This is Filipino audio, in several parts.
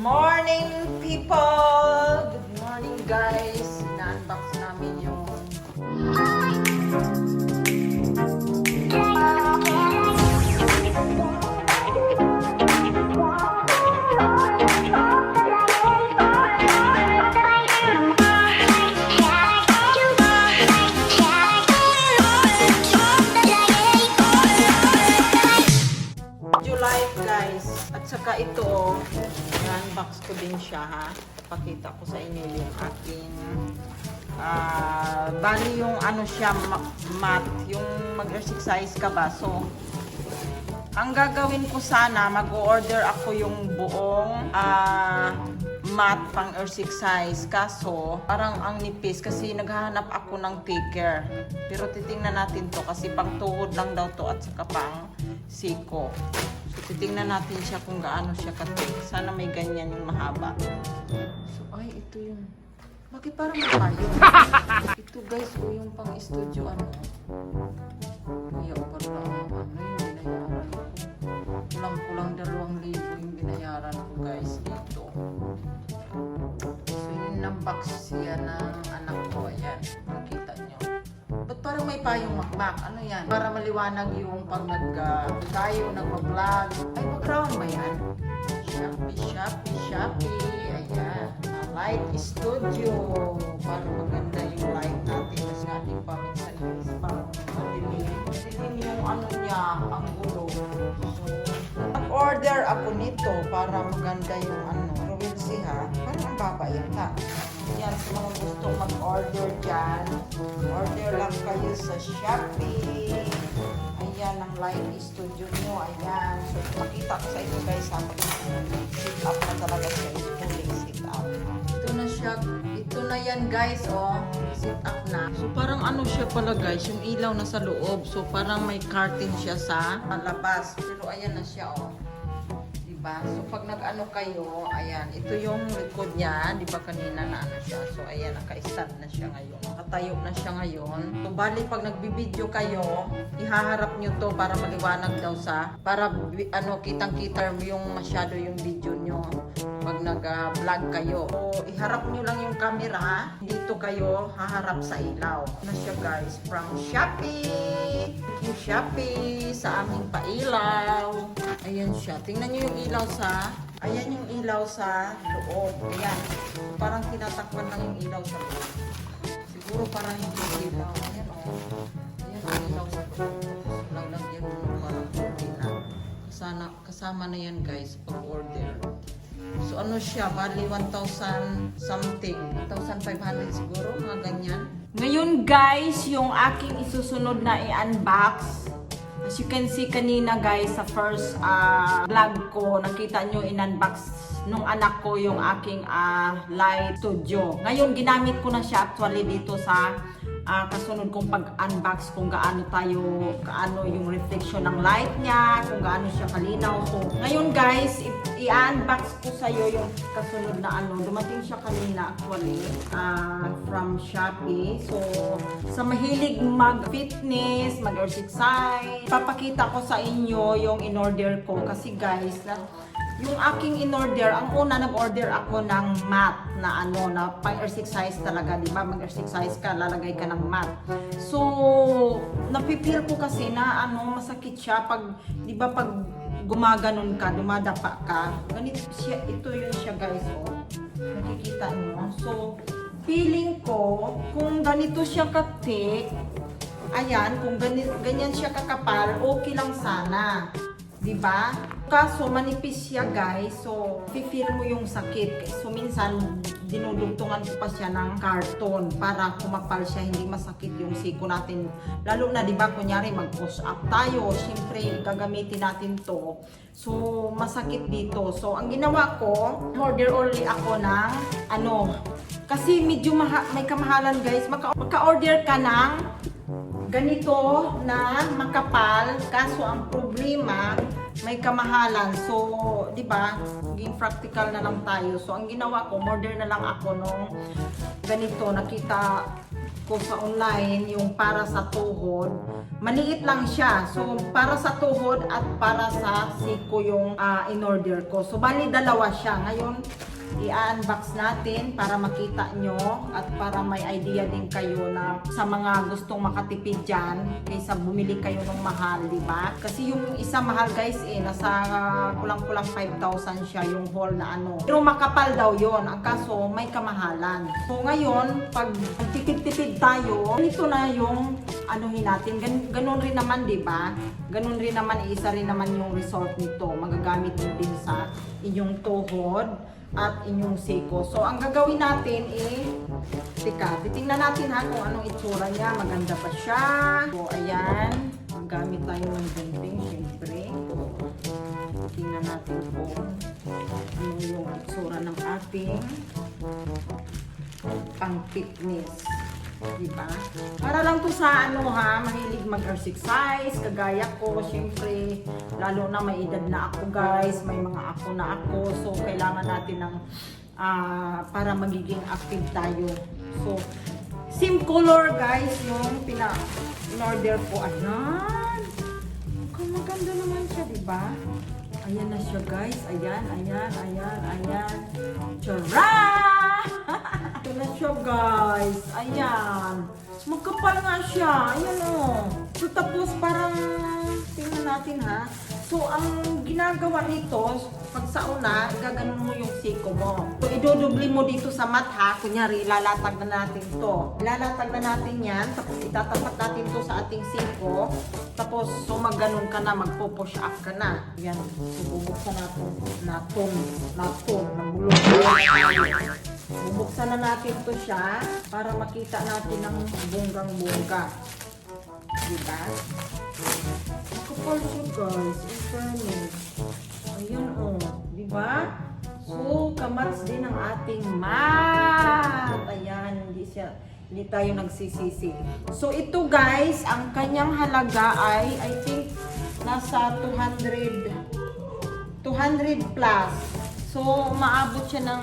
morning, people! Good morning, guys! Ina-unbox namin yung July, guys. At saka ito, i-unbox ko din siya, ha. Pakita ko sa inyo yung aking bali yung ano siya, mat, yung mag-exercise ka ba. So, ang gagawin ko sana, mag-order ako yung buong mat pang exercise. Kaso, parang ang nipis kasi naghahanap ako ng taker. Pero titingnan natin to kasi pang tuhod lang daw to at saka pang siko. So, titingnan natin siya kung gaano siya katik. Sana may ganyan yung mahaba. So, ay, ito yun. Bakit parang mapayo? Ito guys, o yung pang studio ano. Kaya parang ano yung binayaran ko. Kulang-kulang 2,000 yung binayaran ko guys dito. So, yung nang-box siya ng anak ko. Ayan, makita nyo. Ba't parang may payong makmak? Ano yan? Para maliwanag yung pag tayo nag-vlog. Ay, background ba yan? Shopee. Ayan. Light Studio. Para maganda yung light natin. Kasi nga, di ba, minsan guys, parang madilim. Madilim yung ano niya, ang gulo. So, nag-order ako nito para maganda yung ano. Pero we'll see ha. Parang ang baba yan ha. Yan, sa mga gusto mag-order dyan, order lang kayo sa Shopee. Ayan, ang Light Studio nyo. Ayan. So, makita ko sa inyo guys ha. Sit up na talaga siya. Fully sit up. Ito na siya. Ito na yan guys, oh. Sit up na. So, parang ano siya pala guys, yung ilaw na sa loob. So, parang may curtain siya sa labas. Pero ayan na siya, oh. So, pag nag-ano kayo, ayan, ito yung likod niya, di ba kanina na ano siya. So, ayan, naka-stand na siya ngayon. Nakatayo na siya ngayon. So, bali, pag nagbibideo kayo, ihaharap nyo to para maliwanag daw para, ano, kitang-kita yung masyado yung video nyo pag nag-vlog kayo. So, iharap nyo lang yung camera, dito kayo haharap sa ilaw. Na siya, guys, from Shopee! Yung Shopee sa aming pailaw. Ayan siya. Tingnan nyo yung ilaw ayan yung ilaw sa loob. Ayan. Parang tinatakpan lang yung ilaw sa loob. Siguro parang hindi ilaw. Ayan o. Ayan yung ilaw sa loob. Lalagyan mo parang okay na. Kasama na yan guys pag order. So ano siya? Bali 1,000 something. 1,500 siguro. Mga ganyan. Ngayon guys, yung aking isusunod na i-unbox. As you can see kanina guys, sa first vlog ko, nakita nyo in-unbox nung anak ko yung aking Light Studio. Ngayon, ginamit ko na siya actually dito sa kasunod kong pag-unbox kung gaano yung reflection ng light niya, kung gaano siya kalinaw. So, ngayon guys, i-unbox ko sa'yo yung kasunod na ano. Dumating siya kanina actually from Shopee. So, sa mahilig mag-fitness, mag-exercise, papakita ko sa inyo yung in-order ko. Kasi guys, yung aking in-order, ang una nag-order ako ng mat na ano, na pang-exercise talaga, di ba? Mag-exercise ka, lalagay ka ng mat. So, napipil ko kasi na ano, masakit siya pag, di ba, pag gumaganon ka, dumadapa ka. Ganito siya, ito yun siya guys, oh. Nakikita nyo. So, feeling ko, kung ganito siya katik, ayan, kung ganyan siya kakapal, okay lang sana. Diba? Kaso manipis siya guys, so feel mo yung sakit. So minsan dinudugtungan ko pa siya ng karton para kumapal siya, hindi masakit yung siko natin. Lalo na diba, kunyari mag-push up tayo, syempre gagamitin natin to. So masakit dito. So ang ginawa ko, order only ako ng ano, kasi medyo may kamahalan guys. Maka-order ka ng ganito na makapal, kaso ang problema may kamahalan. So, 'di ba? Maging practical na lang tayo. So, ang ginawa ko, order na lang ako nung ganito. Nakita ko sa online, yung para sa tuhod, maliit lang siya. So, para sa tuhod at para sa siko yung in-order ko. So, bali dalawa siya. Ngayon, i-unbox natin para makita nyo at para may idea din kayo na sa mga gustong makatipid dyan kaysa bumili kayo ng mahal, di ba? Kasi yung isa mahal guys nasa kulang-kulang 5,000 siya yung whole na ano. Pero makapal daw yon, ang kaso may kamahalan. So ngayon, pag tipid-tipid tayo, ito na yung anuhin natin. Ganun rin naman, di ba? Ganun rin naman, isa rin naman yung result nito. Magagamit din sa inyong tuhod at inyong siko. So, ang gagawin natin titingnan natin ha kung anong itsura niya. Maganda pa siya. So, ayan. Gamit tayo ng gunting, syempre. Tingnan natin kung ano yung itsura ng ating pang-fitness. Diba? Para lang to sa mahilig mag-exercise, kagaya ko, syempre, lalo na may edad na ako guys, may mga ako na ako, so kailangan natin ng para magiging active tayo. So, same color guys, yung in-order ko. Ayan! Maganda naman siya, diba? Ayan na siya guys, ayan. Tara! Ito na siya guys. Ayan. Magkapal nga siya. Ayan o. So tapos parang tingnan natin ha. So ang ginagawa nito, pag sa una, gaganon mo yung siko mo. So idudubli mo dito sa mat ha. Kunyari, lalatag na natin to. Lalatag na natin yan. Tapos itatapat natin to sa ating siko. Tapos so magganon ka na, magpo-push up ka na. Yan. So bubuksan natin. Bubuksan na natin to siya para makita natin ang bonggang-bongga. Diba? Makapal siya guys. In fairness. Ayan o. Diba? So, kamats din ang ating mat. Ayan. Hindi tayo nagsisisi. So, ito guys, ang kanyang halaga ay, I think, nasa 200 plus. So, maabot siya ng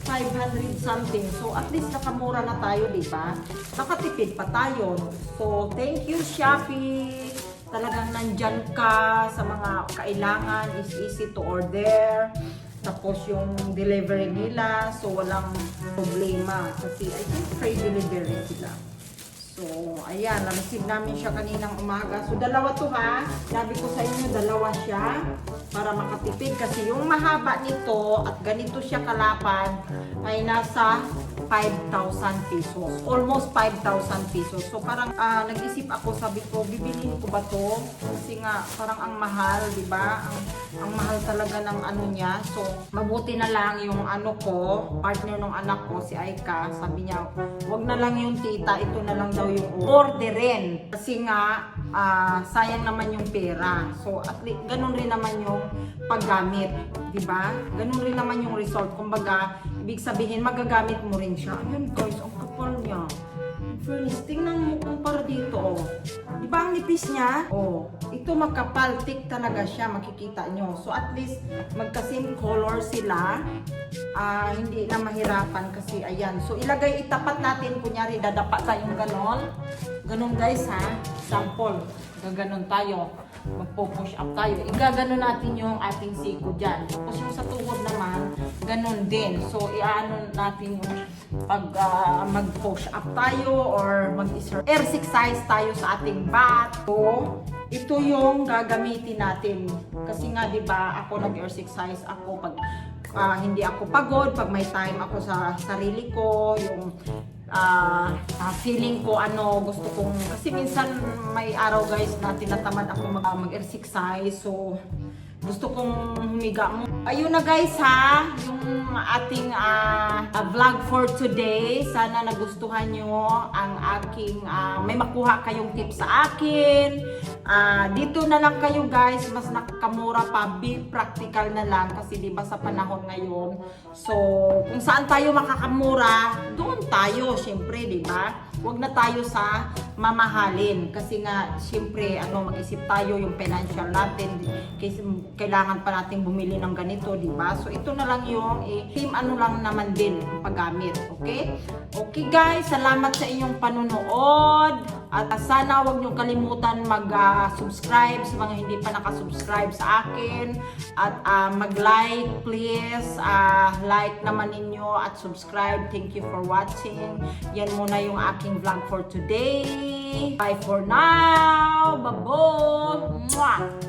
500 something. So, at least nakamura na tayo, di ba? Nakatipid pa tayo. So, thank you, Shopee. Talagang nandyan ka sa mga kailangan. Is easy to order. Tapos, yung delivery nila. So, walang problema. Kasi, I think free delivery sila. So, ayan. Na-receive namin siya kaninang umaga. So, dalawa to ha. Sabi ko sa inyo, dalawa siya. Para makatipid. Kasi yung mahaba nito at ganito siya kalapad ay nasa 5,000 pesos. Almost 5,000 pesos. So, parang nag-isip ako, sabi ko, bibilin ko ba to? Kasi nga, parang ang mahal, di ba? Ang mahal talaga ng ano niya. So, mabuti na lang yung partner ng anak ko, si Aika, sabi niya, wag na lang yung tita, ito na lang daw yung orderin. Kasi nga, sayang naman yung pera. So, at least, ganun rin naman yung paggamit. Diba? Ganun rin naman yung result. Kumbaga, ibig sabihin, magagamit mo rin siya. Ayun guys, ang kapal niya. Furnace, tingnan mo kumpara dito. Oh. Diba ang nipis niya? Oh, ito makapal, thick talaga siya, makikita nyo. So at least, magka-same color sila. Hindi na mahirapan kasi ayan. So itapat natin, kunyari, dadapa tayong ganon. Ganon guys ha, sample. Gaganon tayo. Magpo-push up tayo. Igaganon natin yung ating siko dyan. Tapos yung sa tuhod naman, ganon din. So, iaano natin yung pag mag-push up tayo or mag-exercise tayo sa ating butt. So, ito yung gagamitin natin. Kasi nga, di ba, ako nag-exercise ako pag hindi ako pagod, pag may time ako sa sarili ko, yung feeling ko gusto kong, kasi minsan may araw guys na tinatamad ako mag-exercise, so gusto kong humiga mo. Ayun na guys ha, yung ating vlog for today. Sana nagustuhan nyo ang aking, may makuha kayong tips sa akin. Dito na lang kayo guys, mas nakakamura pa, be practical na lang kasi diba sa panahon ngayon. So, kung saan tayo makakamura, doon tayo syempre, diba? wag na tayo sa mamahalin kasi nga siyempre mag-isip tayo yung financial natin kasi kailangan pa nating bumili ng ganito, di ba? So ito na lang yung team lang naman din ang paggamit, okay? Okay guys, salamat sa inyong panunood at sana wag niyo kalimutan mag-subscribe sa mga hindi pa nakasubscribe sa akin at mag-like please, like naman ninyo at subscribe. Thank you for watching. Yan muna yung aking vlog for today. Bye for now. Babo. Mwah!